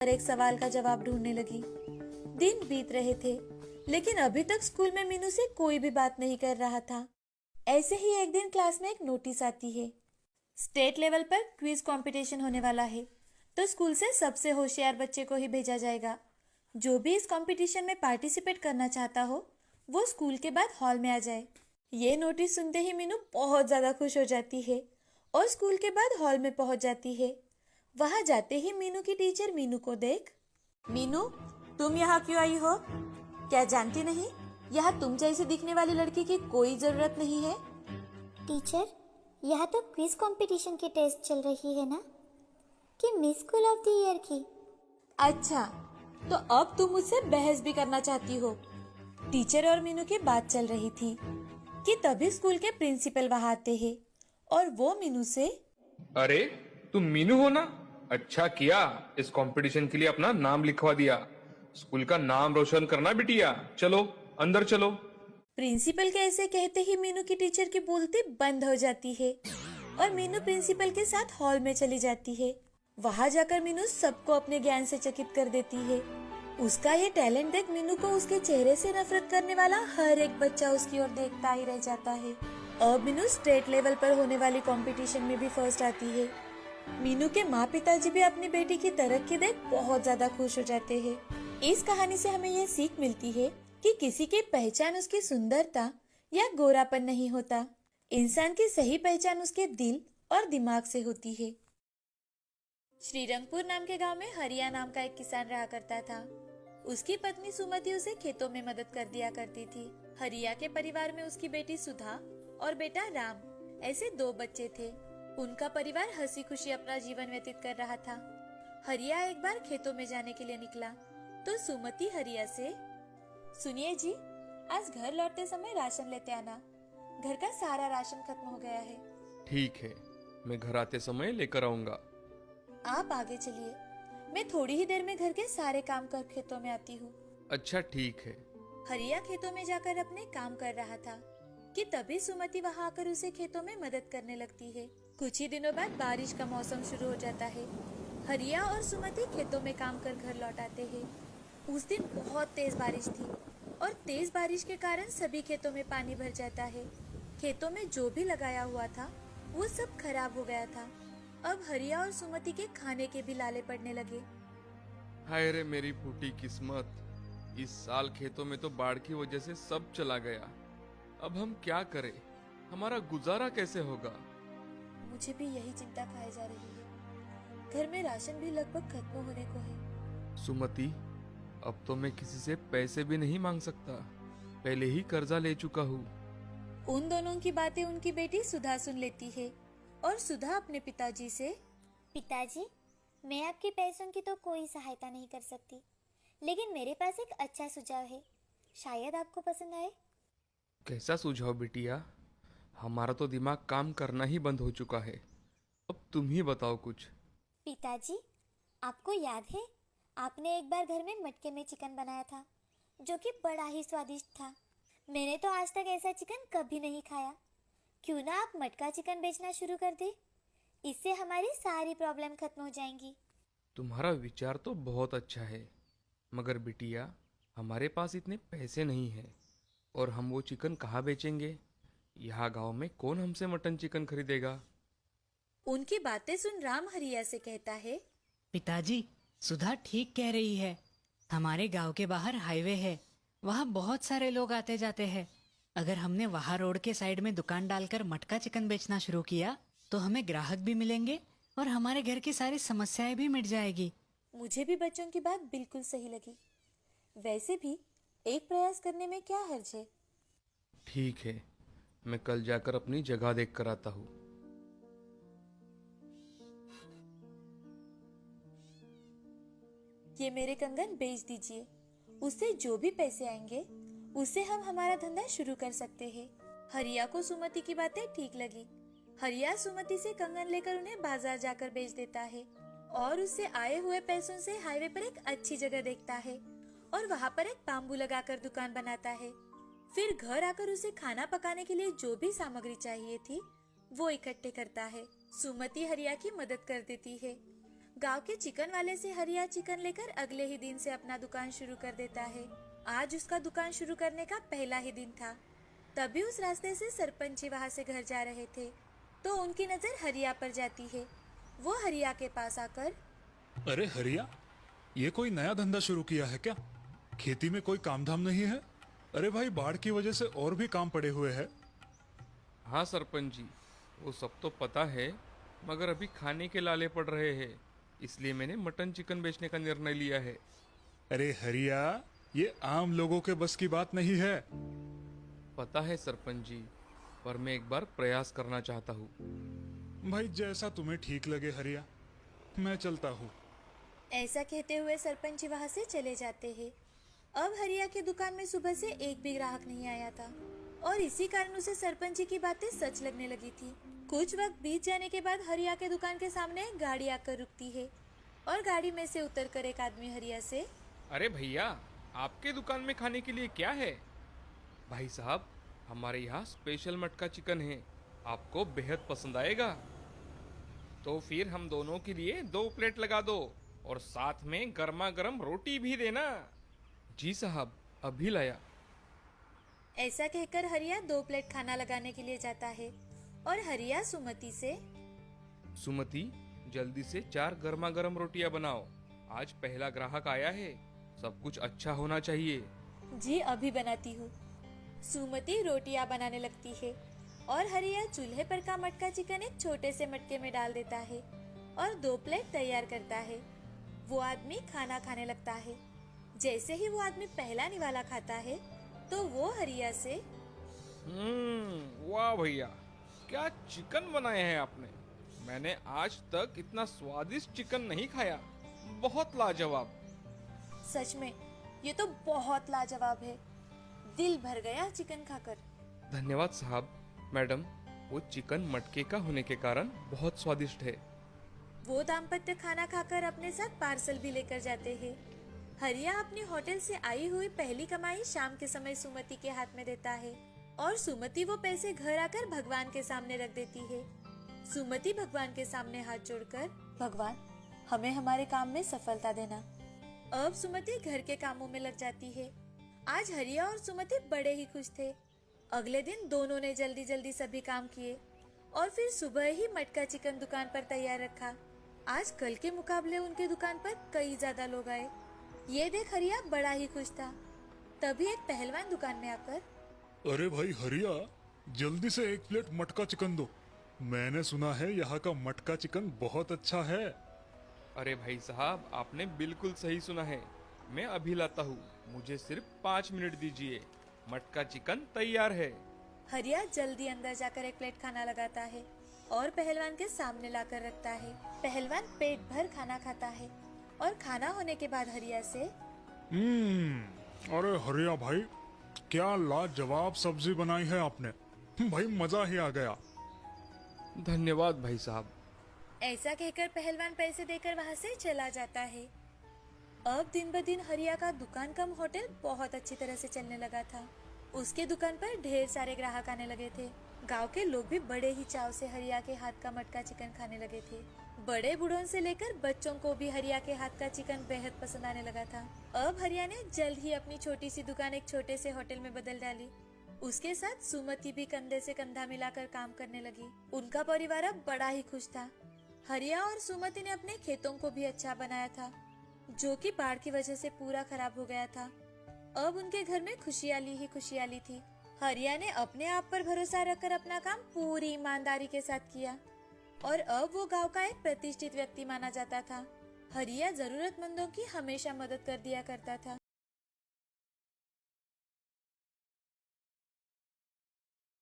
हर एक सवाल का जवाब ढूंढने लगी। दिन बीत रहे थे, लेकिन अभी तक स्कूल में मीनू से कोई भी बात नहीं कर रहा था। ऐसे ही एक दिन क्लास में एक नोटिस आती है। स्टेट लेवल पर क्विज कंपटीशन होने वाला है, तो स्कूल से सबसे होशियार बच्चे को ही भेजा जाएगा। जो भी इस कंपटीशन में पार्टिसिपेट करना चाहता हो, वो स्कूल के बाद हॉल में आ जाए। ये नोटिस सुनते ही मीनू बहुत ज्यादा खुश हो जाती है और स्कूल के बाद हॉल में पहुंच जाती है। वहां जाते ही मीनू की टीचर मीनू को देख, मीनू, तुम यहाँ क्यों आई हो? क्या जानती नहीं, यहाँ तुम जैसी दिखने वाली लड़की की कोई जरूरत नहीं है। टीचर, यहाँ तो क्विज कंपटीशन की टेस्ट चल रही है ना, कि miss school of the year की। अच्छा, तो अब तुम मुझसे बहस भी करना चाहती हो? टीचर और मीनू की बात चल रही थी कि तभी स्कूल के प्रिंसिपल वहां आते हैं और वो मीनू से, अरे, तुम मीनू हो ना? अच्छा किया, इस कंपटीशन के लिए अपना नाम लिखवा दिया। स्कूल का नाम रोशन करना बिटिया। चलो अंदर चलो। प्रिंसिपल के ऐसे कहते ही मीनू की टीचर की बोलती बंद हो जाती है और मीनू प्रिंसिपल के साथ हॉल में चली जाती है। वहां जाकर मीनू सबको अपने ज्ञान से चकित कर देती है। उसका ये टैलेंट देख मीनू को उसके चेहरे से नफरत करने वाला हर एक बच्चा उसकी ओर देखता ही रह जाता है। अब मीनू स्टेट लेवल पर होने वाली कंपटीशन में भी फर्स्ट आती है। मीनू के माँ पिताजी भी अपनी बेटी की तरक्की देख बहुत ज्यादा खुश हो जाते हैं। इस कहानी से हमें यह सीख मिलती है कि किसी की पहचान उसकी सुंदरता या गोरापन नहीं होता। इंसान की सही पहचान उसके दिल और दिमाग से होती है। श्रीरंगपुर नाम के गांव में हरिया नाम का एक किसान रहा करता था। उसकी पत्नी सुमति उसे खेतों में मदद कर दिया करती थी। हरिया के परिवार में उसकी बेटी सुधा और बेटा राम, ऐसे दो बच्चे थे। उनका परिवार हंसी खुशी अपना जीवन व्यतीत कर रहा था। हरिया एक बार खेतों में जाने के लिए निकला तो सुमति हरिया से, सुनिए जी, आज घर लौटते समय राशन लेते आना, घर का सारा राशन खत्म हो गया है। ठीक है, मैं घर आते समय लेकर आऊंगा। आप आगे चलिए, मैं थोड़ी ही देर में घर के सारे काम कर खेतों में आती हूँ। अच्छा ठीक है। हरिया खेतों में जाकर अपने काम कर रहा था कि तभी सुमति वहां आकर उसे खेतों में मदद करने लगती है। कुछ ही दिनों बाद बारिश का मौसम शुरू हो जाता है। हरिया और सुमति खेतों में काम कर घर लौट आते हैं। उस दिन बहुत तेज बारिश थी और तेज बारिश के कारण सभी खेतों में पानी भर जाता है। खेतों में जो भी लगाया हुआ था वो सब खराब हो गया था। अब हरिया और सुमति के खाने के भी लाले पड़ने लगे। हाय रे मेरी फूटी किस्मत, इस साल खेतों में तो बाढ़ की वजह से सब चला गया। अब हम क्या करें? हमारा गुजारा कैसे होगा? मुझे भी यही चिंता खाए जा रही है। घर में राशन भी लगभग खत्म होने को है। सुमति, अब तो मैं किसी से पैसे भी नहीं मांग सकता, पहले ही कर्जा ले चुका हूँ। उन दोनों की बातें उनकी बेटी सुधा सुन लेती है और सुधा अपने पिताजी से, पिताजी, मैं आपके पैसों की तो कोई सहायता नहीं कर सकती, लेकिन मेरे पास एक अच्छा सुझाव है, शायद आपको पसंद आए। कैसा सुझाव बिटिया? हमारा तो दिमाग काम करना ही बंद हो चुका है। अब तुम ही बताओ कुछ। पिताजी, आपको याद है, आपने एक बार घर में मटके में चिकन बनाया था, जो कि बड़ा ही स्वादिष्ट था। मैंने तो आज तक ऐसा चिकन कभी नहीं खाया। क्यों ना आप मटका चिकन बेचना शुरू कर दे? इससे हमारी सारी प्रॉब्लम खत्म हो जाएंगी। तुम्हारा विचार तो बहुत अच्छा है, मगर बिटिया, हमारे पास इतने पैसे नहीं हैं और हम वो चिकन कहाँ बेचेंगे? यहाँ गांव में कौन हमसे मटन चिकन खरीदेगा? उनकी बातें सुन राम हरिया से कहता है, पिताजी, सुधा ठीक कह रही है। हमारे गांव के बाहर हाईवे है, वहाँ बहुत सारे लोग आते जाते हैं। अगर हमने वहाँ रोड के साइड में दुकान डालकर मटका चिकन बेचना शुरू किया तो हमें ग्राहक भी मिलेंगे और हमारे घर की सारी समस्याएं भी मिट जाएगी। मुझे भी बच्चों की बात बिल्कुल सही लगी। वैसे भी एक प्रयास करने में क्या हर्ज है। ठीक है, मैं कल जाकर अपनी जगह देख कर आता हूँ। ये मेरे कंगन बेच दीजिए, उससे जो भी पैसे आएंगे उससे हम हमारा धंधा शुरू कर सकते हैं। हरिया को सुमति की बातें ठीक लगी। हरिया सुमति से कंगन लेकर उन्हें बाजार जाकर बेच देता है और उससे आए हुए पैसों से हाईवे पर एक अच्छी जगह देखता है और वहाँ पर एक बाम्बू लगाकर दुकान बनाता है। फिर घर आकर उसे खाना पकाने के लिए जो भी सामग्री चाहिए थी वो इकट्ठे करता है। सुमति हरिया की मदद कर देती है। गांव के चिकन वाले से हरिया चिकन लेकर अगले ही दिन से अपना दुकान शुरू कर देता है। आज उसका दुकान शुरू करने का पहला ही दिन था। तभी उस रास्ते से सरपंच जी वहाँ से घर जा रहे थे तो उनकी नजर हरिया पर जाती है। वो हरिया के पास आकर, अरे हरिया, ये कोई नया धंधा शुरू किया है क्या? खेती में कोई काम धाम नहीं है? अरे भाई, बाढ़ की वजह से और भी काम पड़े हुए हैं। हाँ सरपंच जी, वो सब तो पता है, मगर अभी खाने के लाले पड़ रहे हैं, इसलिए मैंने मटन चिकन बेचने का निर्णय लिया है। अरे हरिया, ये आम लोगों के बस की बात नहीं है। पता है सरपंच जी, पर मैं एक बार प्रयास करना चाहता हूँ। भाई जैसा तुम्हें ठीक लगे हरिया, मैं चलता हूँ। ऐसा कहते हुए सरपंच जी वहाँ से चले जाते हैं। अब हरिया की दुकान में सुबह से एक भी ग्राहक नहीं आया था और इसी कारण उसे सरपंच जी की बातें सच लगने लगी थी। कुछ वक्त बीत जाने के बाद हरिया के दुकान के सामने एक गाड़ी आकर रुकती है और गाड़ी में से उतरकर एक आदमी हरिया से, अरे भैया, आपके दुकान में खाने के लिए क्या है? भाई साहब, हमारे यहाँ स्पेशल मटका चिकन है, आपको बेहद पसंद आएगा। तो फिर हम दोनों के लिए 2 प्लेट लगा दो और साथ में गर्मा गर्म रोटी भी देना। जी साहब, अभी लाया। ऐसा कहकर हरिया 2 प्लेट खाना लगाने के लिए जाता है और हरिया सुमति से, सुमति, जल्दी से 4 गर्मा गर्म रोटियां बनाओ, आज पहला ग्राहक आया है, सब कुछ अच्छा होना चाहिए। जी अभी बनाती हूँ। सुमति रोटियां बनाने लगती है और हरिया चूल्हे पर का मटका चिकन एक छोटे से मटके में डाल देता है और 2 प्लेट तैयार करता है। वो आदमी खाना खाने लगता है। जैसे ही वो आदमी पहला निवाला खाता है तो वो हरिया से, वाह भैया, क्या चिकन बनाए हैं आपने। मैंने आज तक इतना स्वादिष्ट चिकन नहीं खाया, बहुत लाजवाब। सच में ये तो बहुत लाजवाब है, दिल भर गया चिकन खाकर। धन्यवाद साहब। मैडम, वो चिकन मटके का होने के कारण बहुत स्वादिष्ट है। वो दाम्पत्य खाना खाकर अपने साथ पार्सल भी लेकर जाते हैं। हरिया अपनी होटल से आई हुई पहली कमाई शाम के समय सुमति के हाथ में देता है और सुमति वो पैसे घर आकर भगवान के सामने रख देती है। सुमति भगवान के सामने हाथ जोड़कर, भगवान हमें हमारे काम में सफलता देना। अब सुमति घर के कामों में लग जाती है। आज हरिया और सुमति बड़े ही खुश थे। अगले दिन दोनों ने जल्दी जल्दी सभी काम किए और फिर सुबह ही मटका चिकन दुकान पर तैयार रखा। आज कल के मुकाबले उनके दुकान पर कई ज्यादा लोग आए। ये देख हरिया बड़ा ही खुश था। तभी एक पहलवान दुकान में आकर, अरे भाई हरिया, जल्दी से 1 प्लेट मटका चिकन दो। मैंने सुना है यहाँ का मटका चिकन बहुत अच्छा है। अरे भाई साहब, आपने बिल्कुल सही सुना है, मैं अभी लाता हूँ, मुझे सिर्फ 5 मिनट दीजिए, मटका चिकन तैयार है। हरिया जल्दी अंदर जाकर 1 प्लेट खाना लगाता है और पहलवान के सामने लाकर रखता है। पहलवान पेट भर खाना खाता है और खाना होने के बाद हरिया से, अरे हरिया भाई, क्या लाजवाब सब्जी बनाई है आपने, भाई मजा ही आ गया। धन्यवाद भाई साहब। ऐसा कहकर पहलवान पैसे देकर वहाँ से चला जाता है। अब दिन ब दिन हरिया का दुकान कम होटल बहुत अच्छी तरह से चलने लगा था। उसके दुकान पर ढेर सारे ग्राहक आने लगे थे। गांव के लोग भी बड़े ही चाव से हरिया के हाथ का मटका चिकन खाने लगे थे। बड़े बूढ़ों से लेकर बच्चों को भी हरिया के हाथ का चिकन बेहद पसंद आने लगा था। अब हरिया ने जल्द ही अपनी छोटी सी दुकान एक छोटे से होटल में बदल डाली। उसके साथ सुमति भी कंधे से कंधा मिलाकर काम करने लगी। उनका परिवार अब बड़ा ही खुश था। हरिया और सुमति ने अपने खेतों को भी अच्छा बनाया था, जो कि बाढ़ की वजह से पूरा खराब हो गया था। अब उनके घर में खुशहाली ही खुशहाली थी। हरिया ने अपने आप पर भरोसा रखकर अपना काम पूरी ईमानदारी के साथ किया और अब वो गांव का एक प्रतिष्ठित व्यक्ति माना जाता था। हरिया जरूरतमंदों की हमेशा मदद कर दिया करता था।